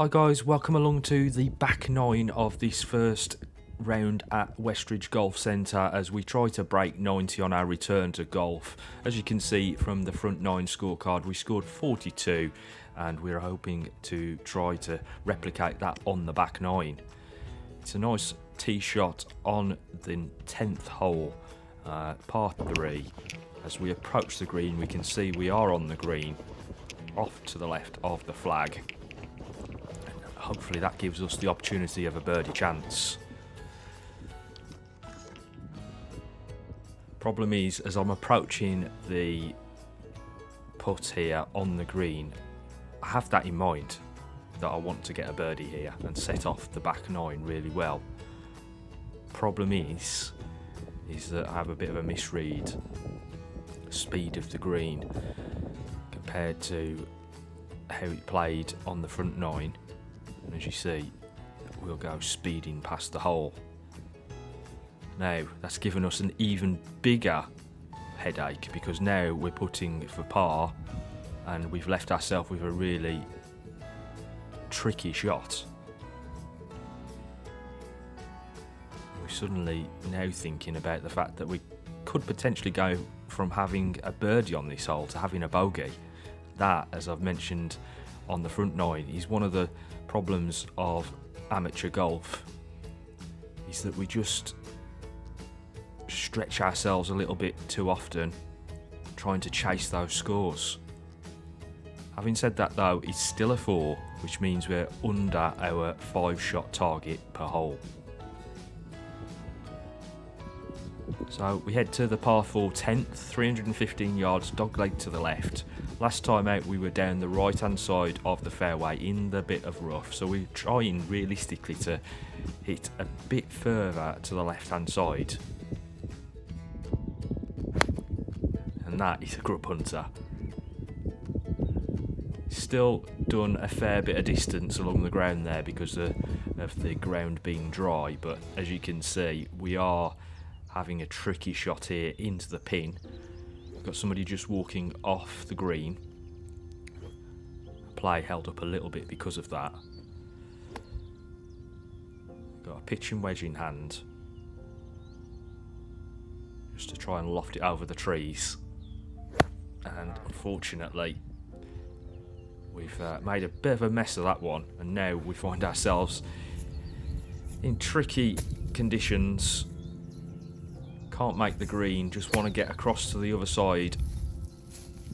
Hi guys, welcome along to the back nine of this first round at Westridge Golf Centre as we try to break 90 on our return to golf. As you can see from the front nine scorecard, we scored 42 and we're hoping to try to replicate that on the back nine. It's a nice tee shot on the 10th hole, par 3. As we approach the green, we can see we are on the green, off to the left of the flag. Hopefully that gives us the opportunity of a birdie chance. Problem is, as I'm approaching the putt here on the green, I have that in mind that I want to get a birdie here and set off the back nine really well. Problem is that I have a bit of a misread speed of the green compared to how it played on the front nine. And as you see, we'll go speeding past the hole. Now, that's given us an even bigger headache because now we're putting for par and we've left ourselves with a really tricky shot. We're suddenly now thinking about the fact that we could potentially go from having a birdie on this hole to having a bogey. That, as I've mentioned on the front nine, is one of the problems of amateur golf, is that we just stretch ourselves a little bit too often trying to chase those scores. Having said that though, it's still a 4, which means we're under our 5-shot target per hole. So we head to the par 4 10th, 315 yards dogleg to the left. Last time out we were down the right hand side of the fairway in the bit of rough, so we're trying realistically to hit a bit further to the left hand side. And that is a grub hunter. Still done a fair bit of distance along the ground there because of the ground being dry, but as you can see we are having a tricky shot here into the pin. We've got somebody just walking off the green. Play held up a little bit because of that. Got a pitching wedge in hand, just to try and loft it over the trees. And unfortunately, we've made a bit of a mess of that one, and now we find ourselves in tricky conditions. Can't make the green, just want to get across to the other side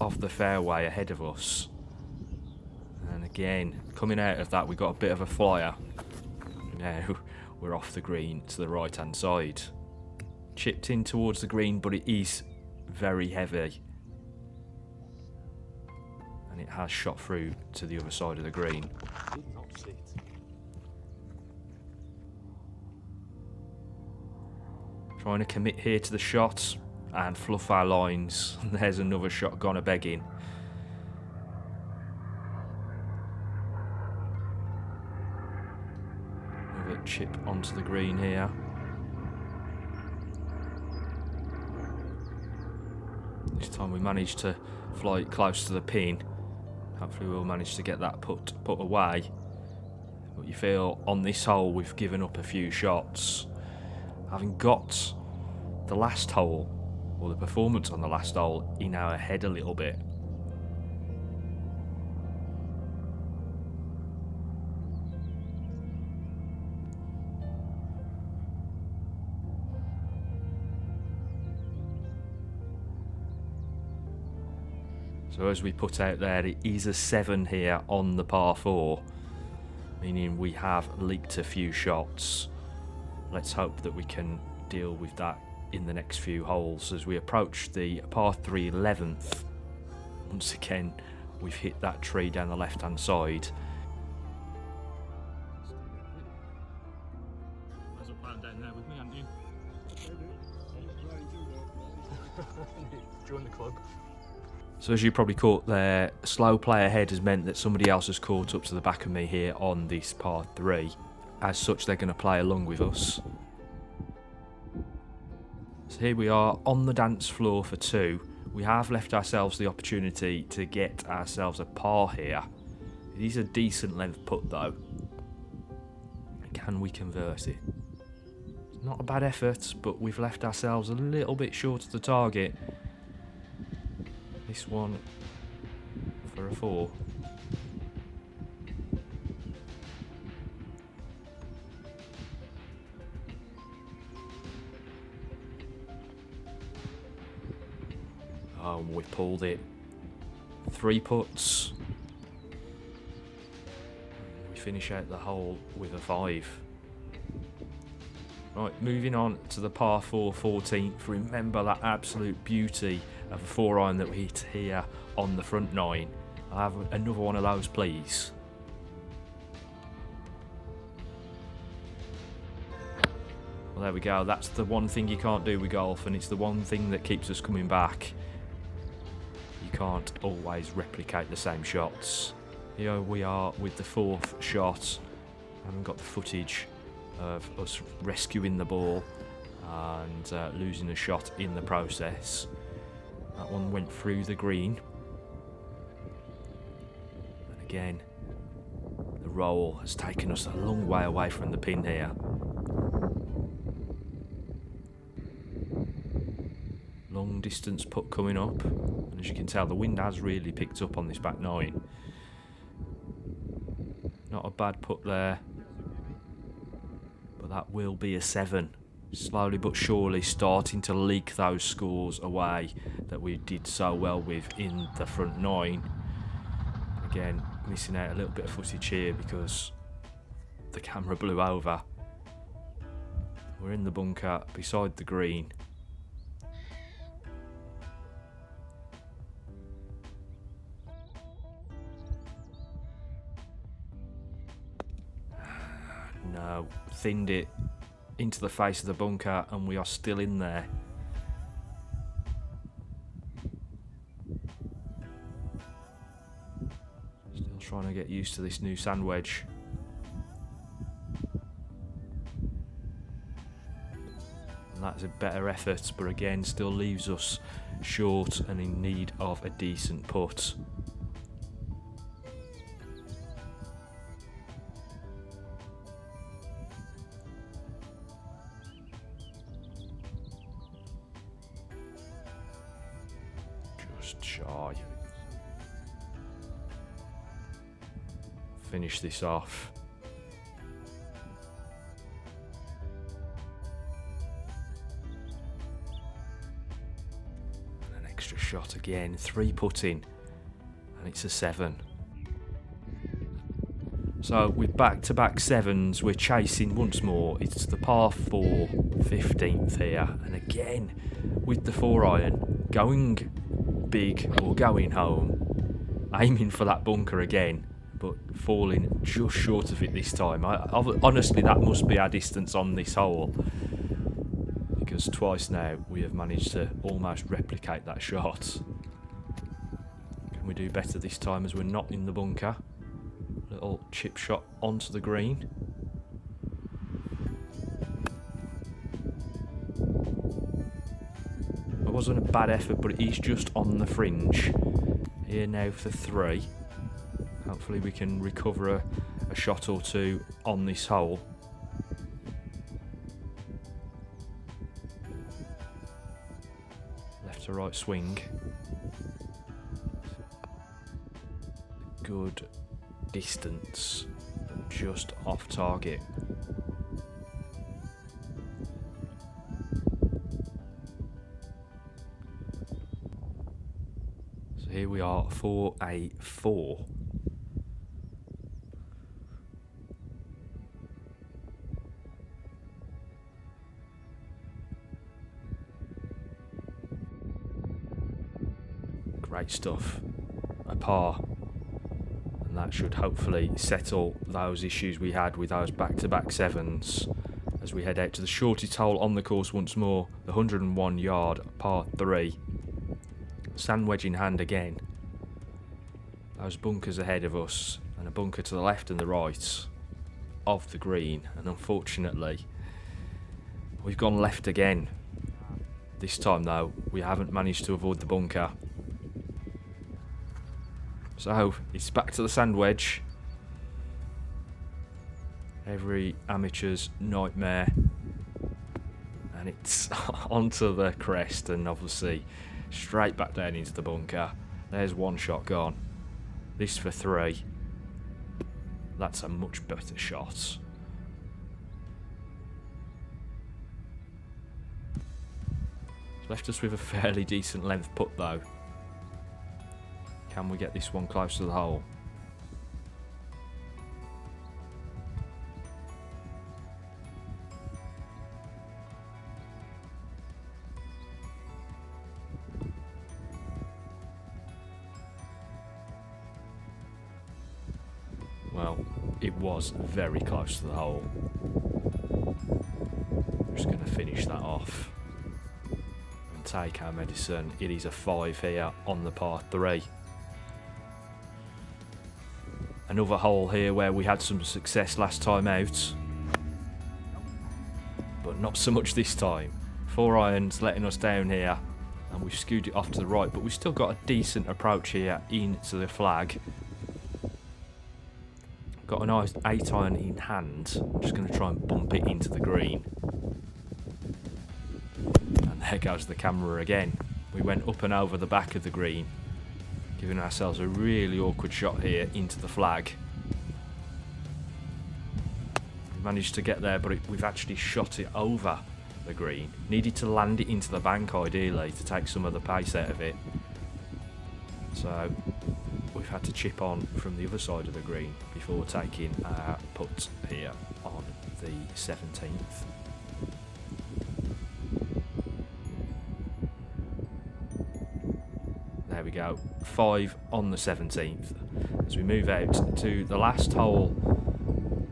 of the fairway ahead of us. And again, coming out of that, we got a bit of a flyer. Now we're off the green to the right hand side. Chipped in towards the green, but it is very heavy. And it has shot through to the other side of the green. Trying to commit here to the shot and fluff our lines. There's another shot gone a-begging. Another chip onto the green here. This time we managed to fly it close to the pin. Hopefully we'll manage to get that put away. But you feel on this hole we've given up a few shots. Having got the last hole, or the performance on the last hole, in our head a little bit. So as we put out there, it is a 7 here on the par 4, meaning we have leaked a few shots. Let's hope that we can deal with that in the next few holes as we approach the par 3 11th. Once again, we've hit that tree down the left hand side. Might as well play down there with me, haven't you? Join the club. So as you probably caught there, slow play ahead has meant that somebody else has caught up to the back of me here on this par 3. As such, they're going to play along with us. So here we are on the dance floor for 2. We have left ourselves the opportunity to get ourselves a par here It is a decent length putt though. Can we convert it? Not a bad effort, but we've left ourselves a little bit short of the target. This one for a 4. Oh, we pulled it. 3 putts. We finish out the hole with a 5. Right, moving on to the par 4 14th. Remember that absolute beauty of a 4-iron that we hit here on the front 9. I'll have another one of those, please. Well, there we go. That's the one thing you can't do with golf, and it's the one thing that keeps us coming back. You can't always replicate the same shots. Here we are with the 4th shot. I haven't got the footage of us rescuing the ball and losing a shot in the process. That one went through the green. And again, the roll has taken us a long way away from the pin here. Long distance putt coming up, and as you can tell, the wind has really picked up on this back 9. Not a bad putt there, but that will be a 7. Slowly but surely starting to leak those scores away that we did so well with in the front 9. Again, missing out a little bit of footage here because the camera blew over. We're in the bunker beside the green. No, thinned it into the face of the bunker, and we are still in there. Still trying to get used to this new sand wedge. And that's a better effort, but again still leaves us short and in need of a decent putt. Shy. Finish this off. And an extra shot again. 3 putting, and it's a 7. So with back-to-back 7s, we're chasing once more. It's the par 4 15th here, and again with the 4-iron going big or going home, aiming for that bunker again, but falling just short of it this time. Honestly, that must be our distance on this hole, because twice now we have managed to almost replicate that shot. Can we do better this time as we're not in the bunker? Little chip shot onto the green. It wasn't a bad effort, but it is just on the fringe. Here now for 3. Hopefully we can recover a shot or 2 on this hole. Left to right swing. Good distance, but just off target. Here we are for a 4. Great stuff. A par. And that should hopefully settle those issues we had with those back-to-back 7s as we head out to the shortest hole on the course once more, the 101-yard par 3. Sand wedge in hand again. Those bunkers ahead of us, and a bunker to the left and the right of the green, and unfortunately we've gone left again. This time though, we haven't managed to avoid the bunker. So it's back to the sand wedge. Every amateur's nightmare. And it's onto the crest and obviously straight back down into the bunker. There's one shot gone. This for 3. That's a much better shot. It's left us with a fairly decent length putt though. Can we get this one close to the hole? Well, it was very close to the hole. Just going to finish that off and take our medicine. It is a 5 here on the par 3. Another hole here where we had some success last time out, but not so much this time. 4 irons letting us down here, and we've skewed it off to the right, but we've still got a decent approach here into the flag. Got a nice 8 iron in hand. I'm just going to try and bump it into the green. And there goes the camera again. We went up and over the back of the green, giving ourselves a really awkward shot here into the flag. We managed to get there, but we've actually shot it over the green. Needed to land it into the bank ideally to take some of the pace out of it. So we've had to chip on from the other side of the green before taking our putt here on the 17th. There we go, 5 on the 17th. As we move out to the last hole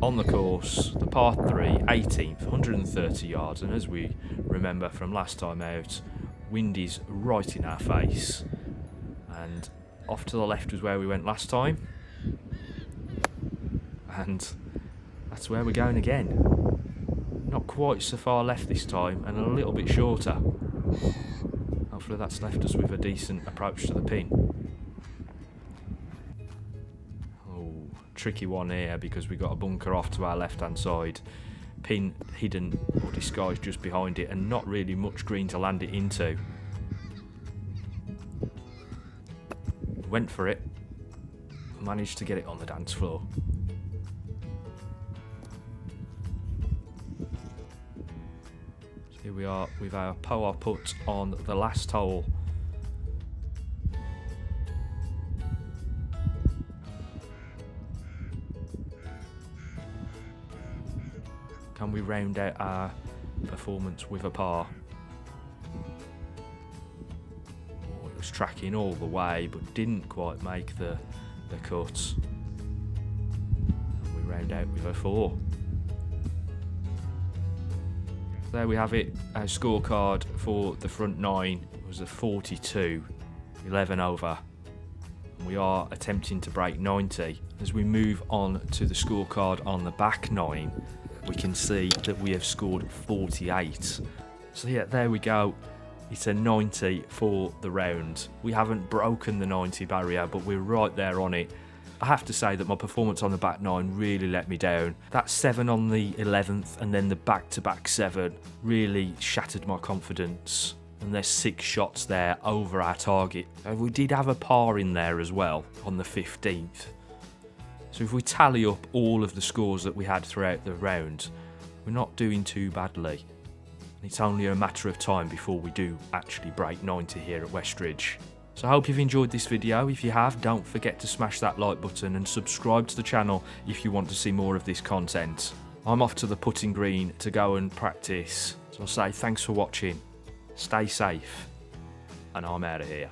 on the course, the par 3, 18th, 130 yards, and as we remember from last time out, wind is right in our face, and off to the left was where we went last time, and that's where we're going again. Not quite so far left this time, and a little bit shorter. Hopefully that's left us with a decent approach to the pin. Oh, tricky one here because we got a bunker off to our left hand side, pin hidden or disguised just behind it, and not really much green to land it into. Went for it, managed to get it on the dance floor. So here we are with our power putt on the last hole. Can we round out our performance with a par? Was tracking all the way but didn't quite make the cut, and we round out with a 4. There we have it. Our scorecard for the front 9 was a 42, 11 over, and we are attempting to break 90. As we move on to the scorecard on the back 9, we can see that we have scored 48. So yeah, there we go. It's a 90 for the round. We haven't broken the 90 barrier, but we're right there on it. I have to say that my performance on the back 9 really let me down. That 7 on the 11th and then the back-to-back 7 really shattered my confidence. And there's 6 shots there over our target. And we did have a par in there as well on the 15th. So if we tally up all of the scores that we had throughout the round, we're not doing too badly. It's only a matter of time before we do actually break 90 here at Westridge. So I hope you've enjoyed this video. If you have, don't forget to smash that like button and subscribe to the channel if you want to see more of this content. I'm off to the putting green to go and practice. So I'll say thanks for watching, stay safe, and I'm out of here.